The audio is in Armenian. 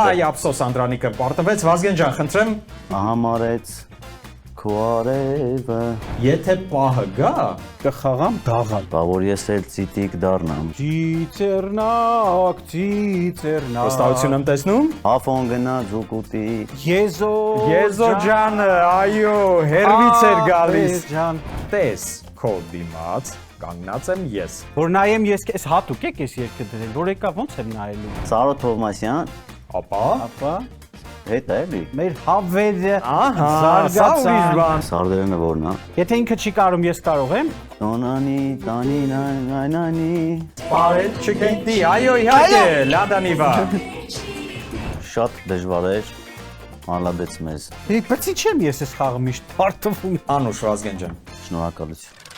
Այ ափսոս Անդրանիկը պարտվեց, Վազգեն ջան, խնդրեմ, Համարեց քո արևը։ եթե պահը գա, Կխաղամ դաղալ։ Բա որ ես էլ ցիտիկ դառնամ։ Ծիծեռնակ։ վստահություն եմ տեսնում։ Հաֆոն գնա ձուկուտի։ Եզո ջանը, այո, հերվից էր գալիս։ Ջան, Տես, քո դիմաց կանգնած եմ ես։ որ նայեմ ես քեզ հատուկ եք ես երկը դրել, որ եկա ոնց եմ նայելու։ Սարո Թովմասյան, Ապա, Ապա հետ է էլի։ մեր հավերը ահա, սա ուրիշ բան։ Սարդերենը որն է։ Եթե ինքը չի կարում, ես կարող եմ։ Տոնանի, տանի, նայնանի։ Բարել չգիտի, այո, իհարկե, լադանիվա։ Շատ դժվար էր։ Մալադեց մեզ։ Բացի չեմ ես այս խաղը միշտ պարտվում։ Անուշ Վազգեն ջան։ Շնորհակալություն։